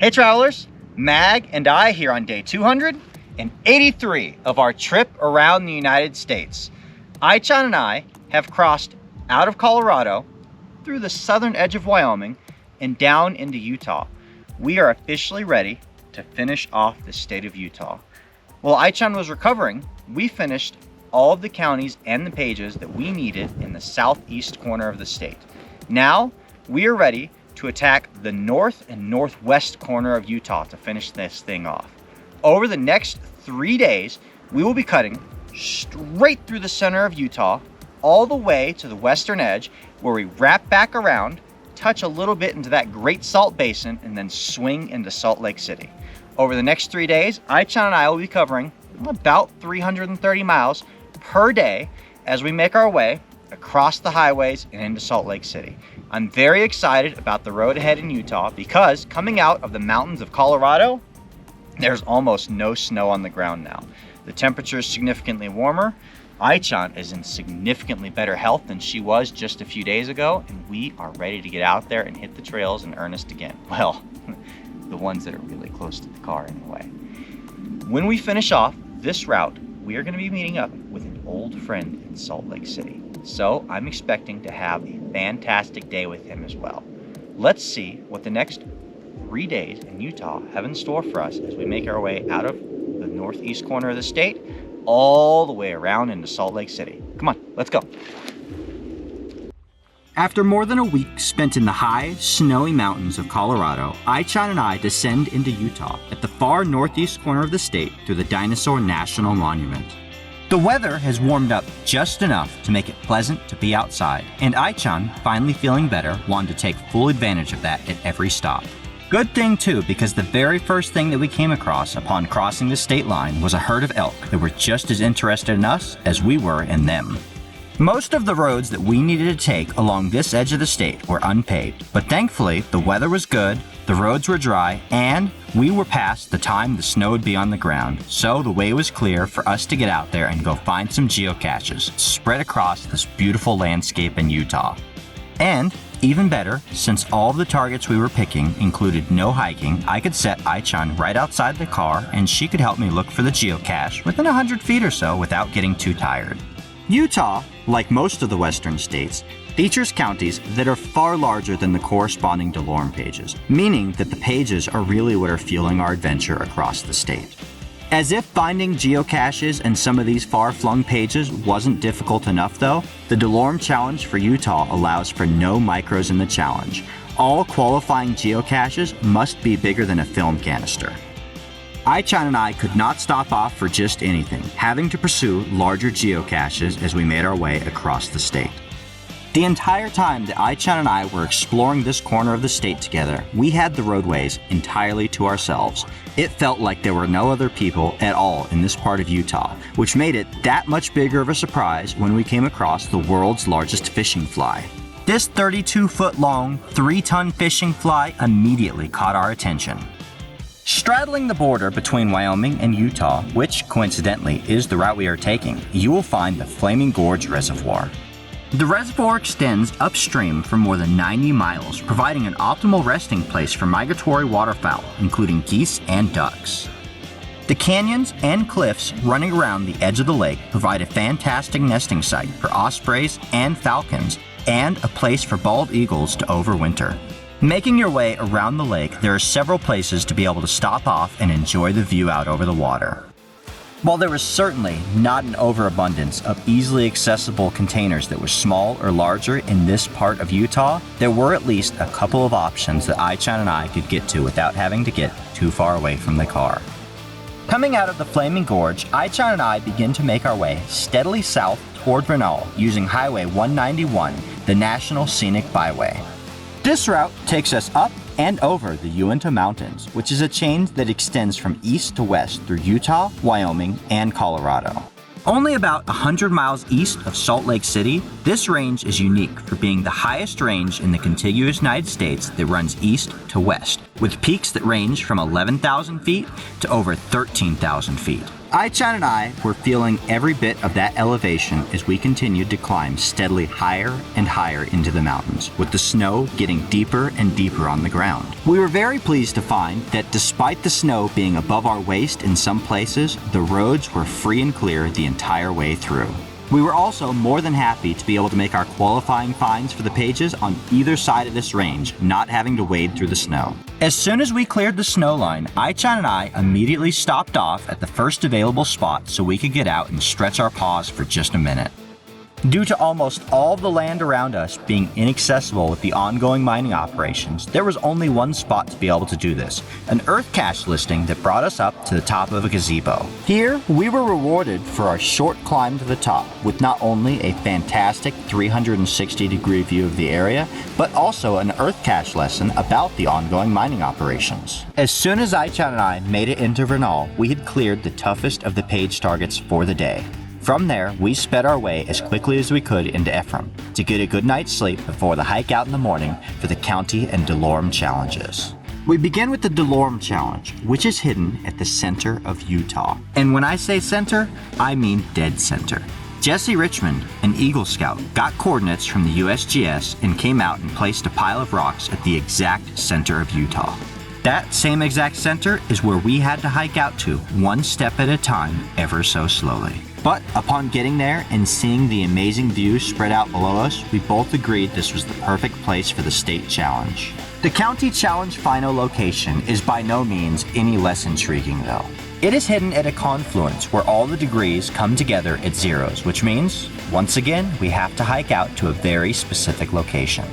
Hey travelers, Mag and I here on day 283 of our trip around the United States. Aichan and I have crossed out of Colorado, through the southern edge of Wyoming, and down into Utah. We are officially ready to finish off the state of Utah. While Aichan was recovering, we finished all of the counties and the pages that we needed in the southeast corner of the state. Now, we are ready to attack the north and northwest corner of Utah to finish this thing off. Over the next 3 days, we will be cutting straight through the center of Utah, all the way to the western edge, where we wrap back around, touch a little bit into that Great Salt Basin, and then swing into Salt Lake City. Over the next 3 days, Aichan and I will be covering about 330 miles per day as we make our way across the highways and into Salt Lake City. I'm very excited about the road ahead in Utah because coming out of the mountains of Colorado, there's almost no snow on the ground now. The temperature is significantly warmer. Aichan is in significantly better health than she was just a few days ago, and we are ready to get out there and hit the trails in earnest again. Well, the ones that are really close to the car anyway. When we finish off this route, we are going to be meeting up with an old friend in Salt Lake City. So I'm expecting to have a fantastic day with him as well. Let's see what the next 3 days in Utah have in store for us as we make our way out of the northeast corner of the state all the way around into Salt Lake City. Come on, let's go. After more than a week spent in the high, snowy mountains of Colorado, Aichan and I descend into Utah at the far northeast corner of the state through the Dinosaur National Monument. The weather has warmed up just enough to make it pleasant to be outside, and Aichan, finally feeling better, wanted to take full advantage of that at every stop. Good thing too, because the very first thing that we came across upon crossing the state line was a herd of elk that were just as interested in us as we were in them. Most of the roads that we needed to take along this edge of the state were unpaved, but thankfully the weather was good, the roads were dry, and we were past the time the snow would be on the ground, so the way was clear for us to get out there and go find some geocaches spread across this beautiful landscape in Utah. And even better, since all of the targets we were picking included no hiking, I could set Aichan right outside the car and she could help me look for the geocache within 100 feet or so without getting too tired. Utah, like most of the western states, features counties that are far larger than the corresponding DeLorme pages, meaning that the pages are really what are fueling our adventure across the state. As if finding geocaches in some of these far-flung pages wasn't difficult enough though, the DeLorme challenge for Utah allows for no micros in the challenge. All qualifying geocaches must be bigger than a film canister. Aichan and I could not stop off for just anything, having to pursue larger geocaches as we made our way across the state. The entire time that Aichan and I were exploring this corner of the state together, we had the roadways entirely to ourselves. It felt like there were no other people at all in this part of Utah, which made it that much bigger of a surprise when we came across the world's largest fishing fly. This 32-foot long, 3-ton fishing fly immediately caught our attention. Straddling the border between Wyoming and Utah, which coincidentally is the route we are taking, you will find the Flaming Gorge Reservoir. The reservoir extends upstream for more than 90 miles, providing an optimal resting place for migratory waterfowl, including geese and ducks. The canyons and cliffs running around the edge of the lake provide a fantastic nesting site for ospreys and falcons, and a place for bald eagles to overwinter. Making your way around the lake, there are several places to be able to stop off and enjoy the view out over the water. While there was certainly not an overabundance of easily accessible containers that were small or larger in this part of Utah, there were at least a couple of options that Aichan and I could get to without having to get too far away from the car. Coming out of the Flaming Gorge, Aichan and I begin to make our way steadily south toward Vernal using Highway 191, the National Scenic Byway. This route takes us up and over the Uinta Mountains, which is a chain that extends from east to west through Utah, Wyoming, and Colorado. Only about 100 miles east of Salt Lake City, this range is unique for being the highest range in the contiguous United States that runs east to west, with peaks that range from 11,000 feet to over 13,000 feet. Ai-chan and I were feeling every bit of that elevation as we continued to climb steadily higher and higher into the mountains, with the snow getting deeper and deeper on the ground. We were very pleased to find that despite the snow being above our waist in some places, the roads were free and clear the entire way through. We were also more than happy to be able to make our qualifying finds for the pages on either side of this range, not having to wade through the snow. As soon as we cleared the snow line, Ai-chan and I immediately stopped off at the first available spot so we could get out and stretch our paws for just a minute. Due to almost all of the land around us being inaccessible with the ongoing mining operations, there was only one spot to be able to do this, an earth cache listing that brought us up to the top of a gazebo. Here, we were rewarded for our short climb to the top with not only a fantastic 360-degree view of the area, but also an earth cache lesson about the ongoing mining operations. As soon as Ai-chan and I made it into Vernal, we had cleared the toughest of the page targets for the day. From there, we sped our way as quickly as we could into Ephraim to get a good night's sleep before the hike out in the morning for the county and DeLorme challenges. We begin with the DeLorme challenge, which is hidden at the center of Utah. And when I say center, I mean dead center. Jesse Richmond, an Eagle Scout, got coordinates from the USGS and came out and placed a pile of rocks at the exact center of Utah. That same exact center is where we had to hike out to, one step at a time, ever so slowly. But upon getting there and seeing the amazing views spread out below us, we both agreed this was the perfect place for the state challenge. The county challenge final location is by no means any less intriguing though. It is hidden at a confluence where all the degrees come together at zeros, which means, once again, we have to hike out to a very specific location.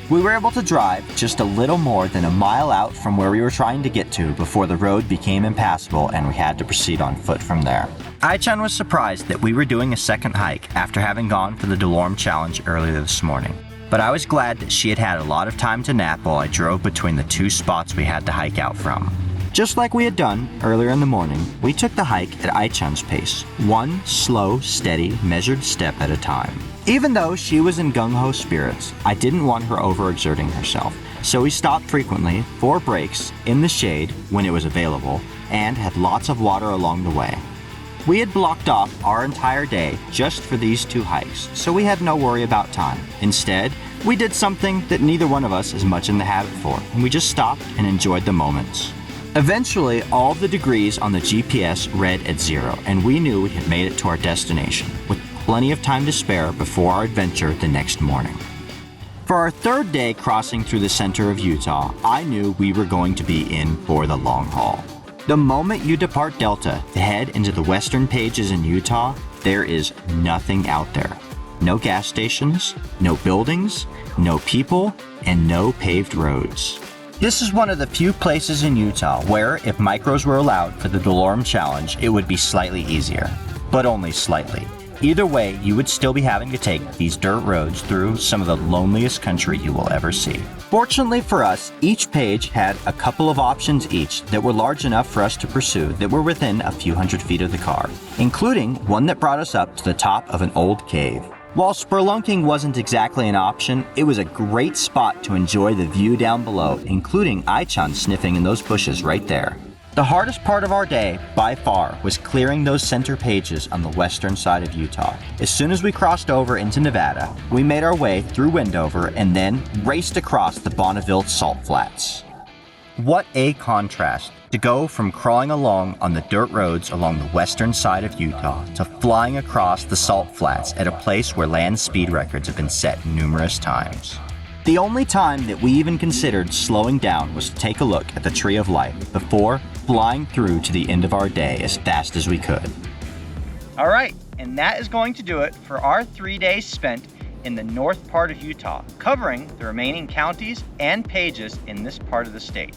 We were able to drive just a little more than a mile out from where we were trying to get to before the road became impassable and we had to proceed on foot from there. Ai-chan was surprised that we were doing a second hike after having gone for the DeLorme challenge earlier this morning. But I was glad that she had had a lot of time to nap while I drove between the two spots we had to hike out from. Just like we had done earlier in the morning, we took the hike at Ai-chan's pace, one slow, steady, measured step at a time. Even though she was in gung-ho spirits, I didn't want her overexerting herself, so we stopped frequently for breaks in the shade when it was available and had lots of water along the way. We had blocked off our entire day just for these two hikes, so we had no worry about time. Instead, we did something that neither one of us is much in the habit for, and we just stopped and enjoyed the moments. Eventually, all the degrees on the GPS read at 0, and we knew we had made it to our destination, with plenty of time to spare before our adventure the next morning. For our third day crossing through the center of Utah, I knew we were going to be in for the long haul. The moment you depart Delta to head into the western pages in Utah, there is nothing out there. No gas stations, no buildings, no people, and no paved roads. This is one of the few places in Utah where, if micros were allowed for the DeLorme challenge, it would be slightly easier, but only slightly. Either way, you would still be having to take these dirt roads through some of the loneliest country you will ever see. Fortunately for us, each page had a couple of options each that were large enough for us to pursue that were within a few hundred feet of the car, including one that brought us up to the top of an old cave. While spelunking wasn't exactly an option, it was a great spot to enjoy the view down below, including Ai-chan sniffing in those bushes right there. The hardest part of our day, by far, was clearing those center pages on the western side of Utah. As soon as we crossed over into Nevada, we made our way through Wendover and then raced across the Bonneville Salt Flats. What a contrast to go from crawling along on the dirt roads along the western side of Utah to flying across the salt flats at a place where land speed records have been set numerous times. The only time that we even considered slowing down was to take a look at the Tree of Life before flying through to the end of our day as fast as we could. All right, and that is going to do it for our 3 days spent in the north part of Utah, covering the remaining counties and pages in this part of the state.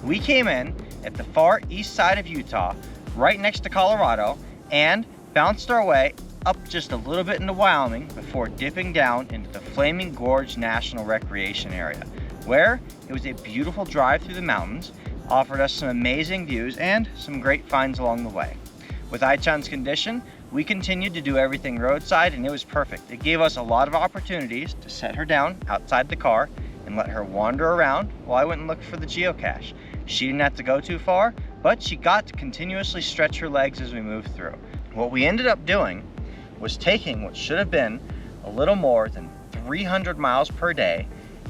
We came in at the far east side of Utah, right next to Colorado, and bounced our way up just a little bit into Wyoming before dipping down into the Flaming Gorge National Recreation Area, where it was a beautiful drive through the mountains, offered us some amazing views and some great finds along the way. With Ai-chan's condition, we continued to do everything roadside, and it was perfect. It gave us a lot of opportunities to set her down outside the car and let her wander around while I went and looked for the geocache. She didn't have to go too far, but she got to continuously stretch her legs as we moved through. What we ended up doing was taking what should have been a little more than 300 miles per day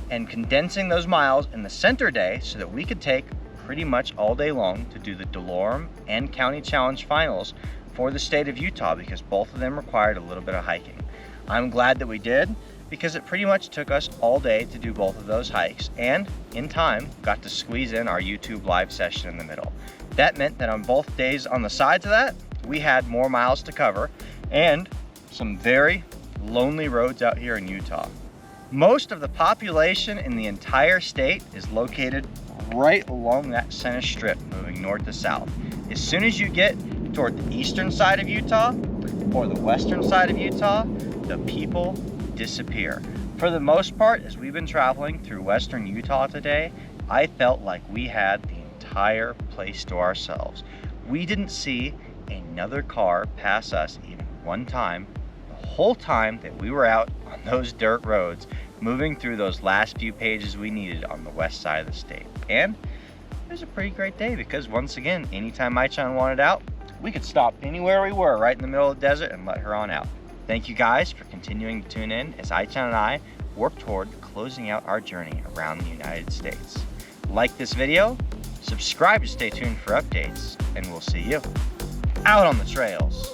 and condensing those miles in the center day so that we could take pretty much all day long to do the DeLorme and County Challenge finals for the state of Utah, because both of them required a little bit of hiking. I'm glad that we did, because it pretty much took us all day to do both of those hikes, and in time got to squeeze in our YouTube live session in the middle. That meant that on both days on the sides of that, we had more miles to cover and some very lonely roads out here in Utah. Most of the population in the entire state is located right along that center strip, moving north to south. As soon as you get toward the eastern side of Utah or the western side of Utah, the people disappear. For the most part, as we've been traveling through western Utah today, I felt like we had the entire place to ourselves. We didn't see another car pass us even one time the whole time that we were out on those dirt roads, moving through those last few pages we needed on the west side of the state. And it was a pretty great day, because once again, anytime Mai-chan wanted out, we could stop anywhere we were right in the middle of the desert and let her on out. Thank you guys for continuing to tune in as Ai-chan and I work toward closing out our journey around the United States. Like this video, subscribe to stay tuned for updates, and we'll see you out on the trails.